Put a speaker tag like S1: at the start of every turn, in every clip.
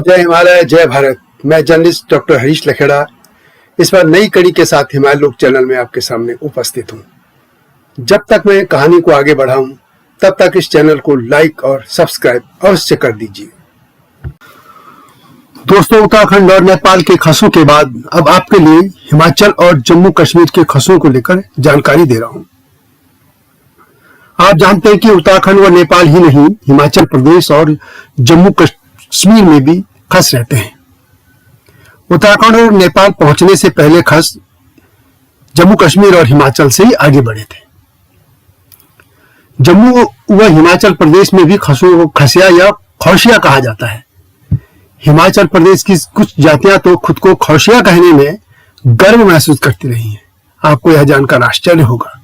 S1: जय हिमालय, जय भारत। मैं जर्नलिस्ट डॉक्टर हरीश लखेड़ा इस बार नई कड़ी के साथ हिमालय लोक चैनल में आपके सामने उपस्थित हूँ। जब तक मैं कहानी को आगे बढ़ाऊं तब तक इस चैनल को लाइक और सब्सक्राइब अवश्य कर दीजिए। दोस्तों, उत्तराखंड और नेपाल के खसों के बाद अब आपके लिए हिमाचल और जम्मू कश्मीर के खसों को लेकर जानकारी दे रहा हूँ। आप जानते हैं कि उत्तराखंड व नेपाल ही नहीं, हिमाचल प्रदेश और जम्मू कश्मीर में भी खस रहते हैं। उत्तराखंड और नेपाल पहुंचने से पहले खस जम्मू कश्मीर और हिमाचल से ही आगे बढ़े थे। जम्मू व हिमाचल प्रदेश में भी खसों को खसिया या खौशिया कहा जाता है। हिमाचल प्रदेश की कुछ जातियां तो खुद को खौशिया कहने में गर्व महसूस करती रही हैं। आपको यह जानकर आश्चर्य होगा।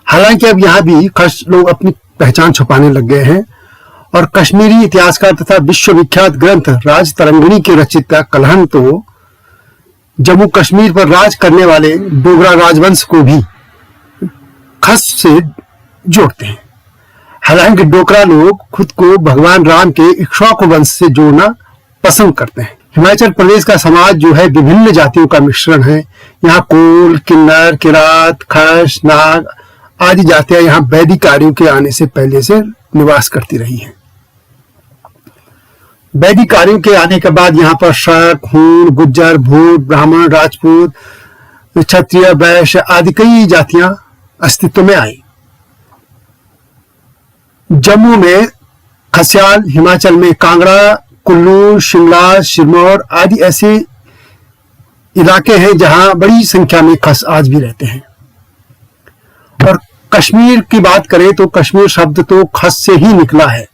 S1: हालांकि अब यहां भी खस लोग अपनी पहचान छुपाने लग गए हैं और कश्मीरी इतिहासकार तथा विश्वविख्यात ग्रंथ राज तरंगिणी के रचयिता कल्हण तो जम्मू कश्मीर पर राज करने वाले डोगरा राजवंश को भी खस से जोड़ते हैं। हालांकि डोगरा लोग खुद को भगवान राम के इक्ष्वाकु वंश से जोड़ना पसंद करते हैं। हिमाचल प्रदेश का समाज जो है विभिन्न जातियों का मिश्रण है। यहाँ कोल, किन्नर, किरात, खस, नाग आदि जातियां यहाँ वैदिक आर्यों के आने से पहले से निवास करती रही हैं। वैदिक आर्यों के आने के बाद यहाँ पर शक, हूण, गुज्जर, भूत, ब्राह्मण, राजपूत, क्षत्रिय, वैश्य आदि कई जातियां अस्तित्व में आई। जम्मू में खस्याल, हिमाचल में कांगड़ा, कुल्लू, शिमला, सिरमौर आदि ऐसे इलाके हैं जहां बड़ी संख्या में खस आज भी रहते हैं। और कश्मीर की बात करें तो कश्मीर शब्द तो खस से ही निकला है।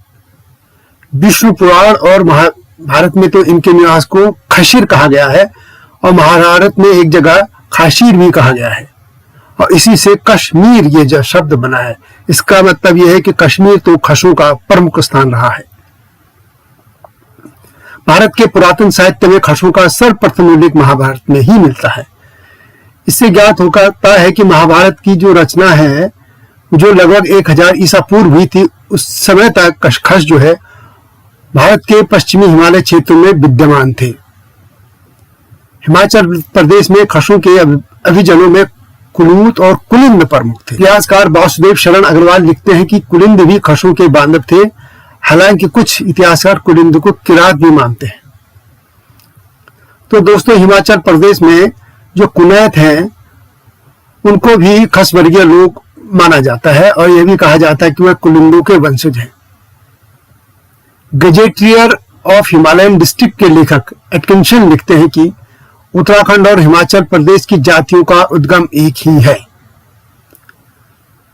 S1: विष्णु पुराण और महाभारत में तो इनके निवास को खशीर कहा गया है और महाभारत में एक जगह खाशीर भी कहा गया है और इसी से कश्मीर ये जो शब्द बना है। इसका मतलब यह है कि कश्मीर तो खसों का प्रमुख स्थान रहा है। भारत के पुरातन साहित्य में खसों का सर्वप्रथम उल्लेख महाभारत में ही मिलता है। इससे ज्ञात होता है कि महाभारत की जो रचना है जो लगभग 1000 ईसा पूर्व हुई थी, उस समय तक खस जो है भारत के पश्चिमी हिमालय क्षेत्र में विद्यमान थे। हिमाचल प्रदेश में खसों के अभिजनों में कुलूत और कुलिंद प्रमुख थे। इतिहासकार वासुदेव शरण अग्रवाल लिखते हैं कि कुलिंद भी खसों के बांधव थे। हालांकि कुछ इतिहासकार कुलिंद को किरात भी मानते हैं। तो दोस्तों, हिमाचल प्रदेश में जो कुनैत हैं उनको भी खस वर्गीय लोग माना जाता है और यह भी कहा जाता है कि वह कुलिंदों के वंशज हैं। गजेटियर ऑफ हिमालयन डिस्ट्रिक्ट के लेखक एटकिंसन लिखते हैं कि उत्तराखंड और हिमाचल प्रदेश की जातियों का उद्गम एक ही है।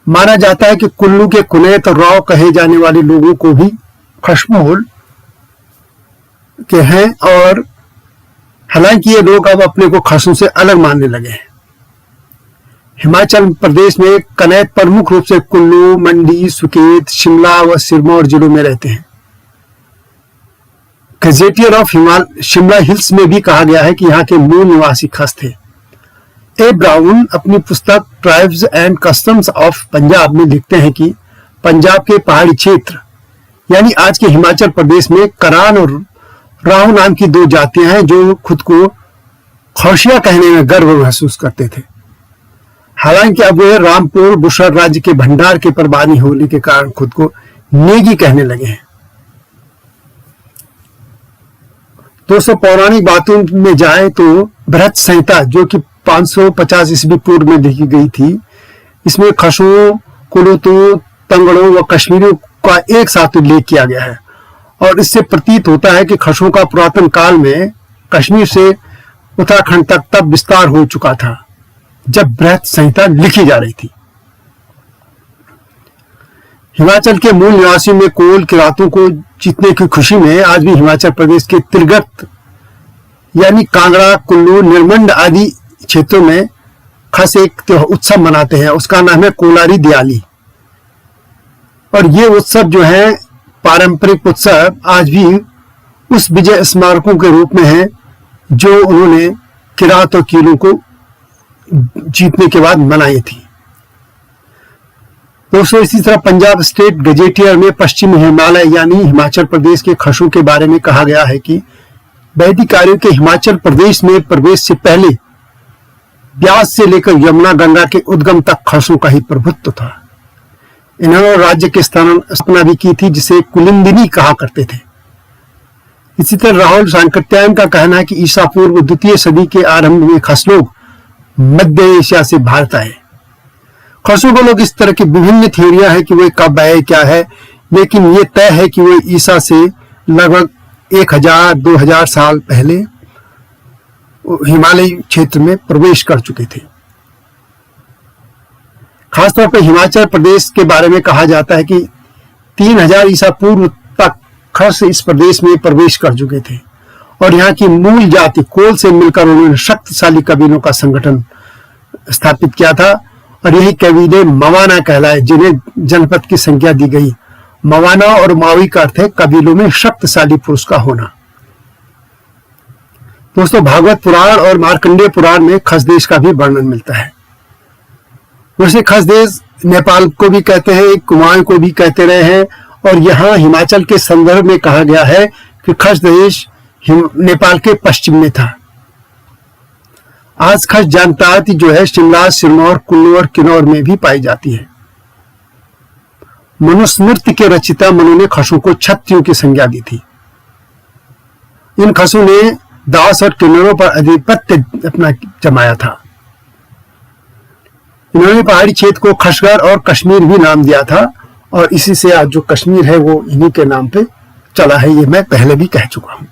S1: माना जाता है कि कुल्लू के कुनैत और राव कहे जाने वाले लोगों को भी खसमूल के हैं और हालांकि ये लोग अब अपने को खसों से अलग मानने लगे हैं। हिमाचल प्रदेश में कनैत प्रमुख रूप से कुल्लू, मंडी, सुकेत, शिमला व सिरमौर जिलों में रहते हैं। गजेटियर ऑफ शिमला हिल्स में भी कहा गया है कि यहाँ के मूल निवासी खस थे। ए ब्राउन अपनी पुस्तक tribes and customs of Punjab में लिखते हैं कि पंजाब के पहाड़ी क्षेत्र यानी आज के हिमाचल प्रदेश में करान और राहु नाम की दो जातियां हैं जो खुद को खौशिया कहने में गर्व महसूस करते थे। हालांकि अब वे रामपुर बुशर राज्य के भंडार के प्रभावी होने के कारण खुद को नेगी कहने लगे हैं। दोस्तों, पौराणिक बातों में जाए तो बृहत संहिता जो कि 550 ईस्वी पूर्व में लिखी गई थी, इसमें खसों, कुलूतों, तंगड़ों व कश्मीरियों का एक साथ उल्लेख किया गया है और इससे प्रतीत होता है कि खसों का पुरातन काल में कश्मीर से उत्तराखंड तक तब विस्तार हो चुका था जब बृहत संहिता लिखी जा रही थी। हिमाचल के मूल निवासियों में कोल, किरातों को जीतने की खुशी में आज भी हिमाचल प्रदेश के तिरगत यानी कांगड़ा, कुल्लू, निर्मंड आदि क्षेत्रों में खास एक उत्सव मनाते हैं। उसका नाम है कोलारी दियाली और ये उत्सव जो है पारंपरिक उत्सव आज भी उस विजय स्मारकों के रूप में है जो उन्होंने किरात और कीलों को जीतने के बाद मनाई थी। दोस्तों इसी तरह पंजाब स्टेट गजेटियर में पश्चिमी हिमालय यानी हिमाचल प्रदेश के खसों के बारे में कहा गया है कि वैदिक कार्यों के हिमाचल प्रदेश में प्रवेश से पहले ब्यास से लेकर यमुना गंगा के उद्गम तक खसों का ही प्रभुत्व था। इन्होंने राज्य की स्थापना भी की थी जिसे कुलिंदिनी कहा करते थे। इसी तरह राहुल सांकृत्यायन का कहना है कि ईसा पूर्व 2वीं सदी के आरंभ में खस लोग मध्य एशिया से भारत आए। खसों को लोग इस तरह की विभिन्न थ्योरियां हैं कि वे कब आए क्या है, लेकिन ये तय है कि वे ईसा से लगभग 1000-2000 साल पहले हिमालय क्षेत्र में प्रवेश कर चुके थे। खासतौर पर हिमाचल प्रदेश के बारे में कहा जाता है कि 3000 ईसा पूर्व तक खस इस प्रदेश में प्रवेश कर चुके थे और यहाँ की मूल जाति कोल से मिलकर उन्होंने शक्तिशाली कबीलों का संगठन स्थापित किया था और यही कबीले मवाना कहलाए, जिन्हें जनपद की संज्ञा दी गई। मवाना और मावी का अर्थ है कबीलों में शक्तिशाली पुरुष का होना। दोस्तों भागवत पुराण और मार्कंडेय पुराण में खस देश का भी वर्णन मिलता है। वैसे खस देश नेपाल को भी कहते हैं, कुमाऊं को भी कहते रहे हैं और यहाँ हिमाचल के संदर्भ में कहा गया है कि खस देश नेपाल के पश्चिम में था। आज खस जनजाति जो है शिमला, सिरमौर, कुल्लू और किन्नौर में भी पाई जाती है। मनुस्मृति के रचयिता मनु ने खसों को क्षत्रियों की संज्ञा दी थी। इन खसों ने दास और किन्नरों पर आधिपत्य अपना जमाया था। इन्होंने पहाड़ी क्षेत्र को खसगर और कश्मीर भी नाम दिया था और इसी से आज जो कश्मीर है वो इन्हीं के नाम पे चला है, ये मैं पहले भी कह चुका हूं।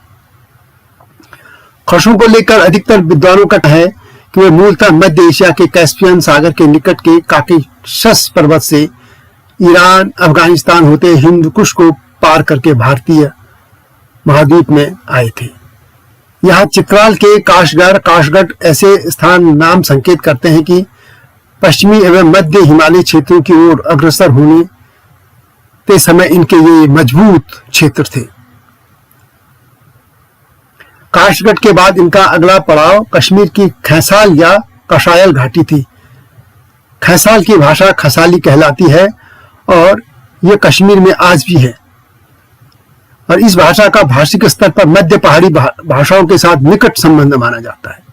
S1: खसों को लेकर अधिकतर विद्वानों का है कि वे मूलतः मध्य एशिया के कैस्पियन सागर के निकट के काकेशस पर्वत से ईरान, अफगानिस्तान होते हिंद कुश को पार करके भारतीय महाद्वीप में आए थे। यहाँ चित्राल के काशगढ़ ऐसे स्थान नाम संकेत करते हैं कि पश्चिमी एवं मध्य हिमालय क्षेत्रों की ओर अग्रसर होने के समय इनके ये मजबूत क्षेत्र थे। काशगढ़ के बाद इनका अगला पड़ाव कश्मीर की खैसाल या कशायल घाटी थी। खैसाल की भाषा खसाली कहलाती है और यह कश्मीर में आज भी है और इस भाषा का भाषिक स्तर पर मध्य पहाड़ी भाषाओं के साथ निकट संबंध माना जाता है।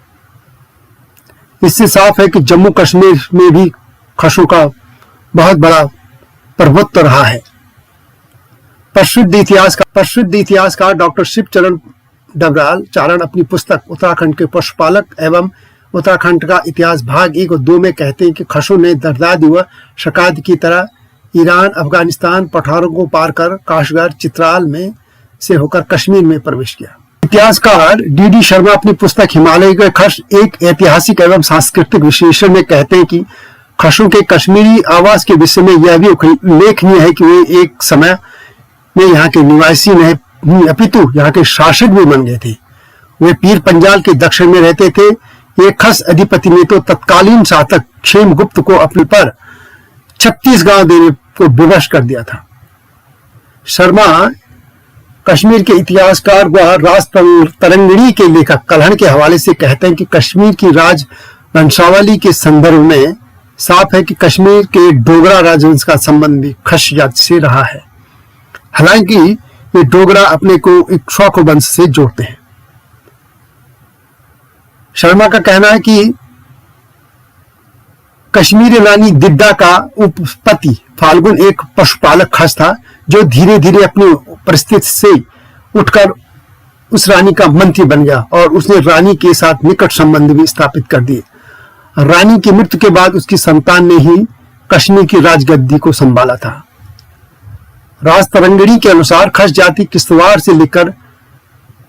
S1: इससे साफ है कि जम्मू कश्मीर में भी खसों का बहुत बड़ा प्रभुत्व रहा है। प्रसिद्ध इतिहासकार डॉक्टर शिवचरण डबराल चारण अपनी पुस्तक उत्तराखंड के पशुपालक एवं उत्तराखंड का इतिहास भाग 1 और 2 में कहते हैं कि खसों ने दर्दादी व शकाद की तरह ईरान, अफगानिस्तान पठारों को पार कर काशगढ़, चित्राल में से होकर कश्मीर में प्रवेश किया। इतिहासकार डी शर्मा अपनी पुस्तक हिमालय के खस एक ऐतिहासिक एवं सांस्कृतिक विश्लेषण में कहते हैं कि खसों के कश्मीरी आवास के विषय में यह भी उल्लेखनीय है कि वे एक समय में यहाँ के निवासी नहीं अपितु यहाँ के शासक भी बन गए थे। वे पीर पंजाल के दक्षिण में रहते थे। एक खस अधिपति ने तो तत्कालीन शासक क्षेमगुप्त को अपने पर 36 गांव देने को विवश कर दिया था। शर्मा कश्मीर के इतिहासकार व राज तरंगिणी के लेखक कल्हण के हवाले से कहते हैं कि कश्मीर की राज वंशावली के संदर्भ में साफ है कि कश्मीर के डोगरा राजवंश का संबंध भी खस जाति से रहा है। हालांकि ये डोगरा अपने को इक्ष्वाकु वंश से जोड़ते हैं। शर्मा का कहना है कि कश्मीरी रानी दिड्डा का उपपति फाल्गुन एक पशुपालक खस था जो धीरे धीरे अपनी परिस्थिति से उठकर उस रानी का मंत्री बन गया और उसने रानी के साथ निकट संबंध भी स्थापित कर दिए। रानी की मृत्यु के बाद उसकी संतान ने ही कश्मीर की राजगद्दी को संभाला था। राज तरंगिणी के अनुसार खस जाति किश्तवाड़ से लेकर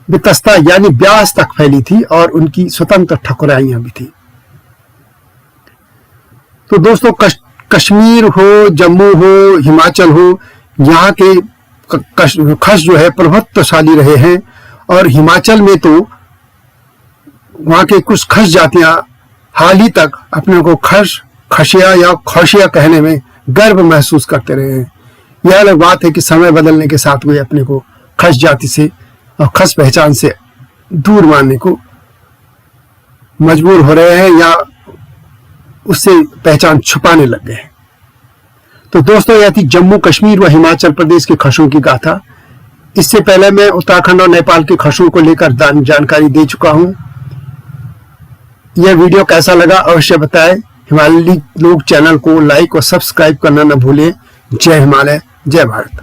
S1: बितस्ता यानी ब्यास तक फैली थी और उनकी स्वतंत्र ठकुराइयां भी थी। तो दोस्तों कश्मीर हो, जम्मू हो, हिमाचल हो, यहाँ के खस जो है प्रभुत्वशाली रहे हैं और हिमाचल में तो वहाँ के कुछ खस जातियां हाल ही तक अपने को खसिया या खौशिया कहने में गर्व महसूस करते रहे हैं। यह अलग बात है कि समय बदलने के साथ वे अपने को खस जाति से और खस पहचान से दूर मानने को मजबूर हो रहे हैं या उससे पहचान छुपाने लग गए हैं। तो दोस्तों, यह थी जम्मू कश्मीर व हिमाचल प्रदेश के खसों की गाथा। इससे पहले मैं उत्तराखंड और नेपाल के खसों को लेकर जानकारी दे चुका हूं। यह वीडियो कैसा लगा अवश्य बताएं। हिमालय लोग चैनल को लाइक और सब्सक्राइब करना न भूलें। जय हिमालय, जय भारत।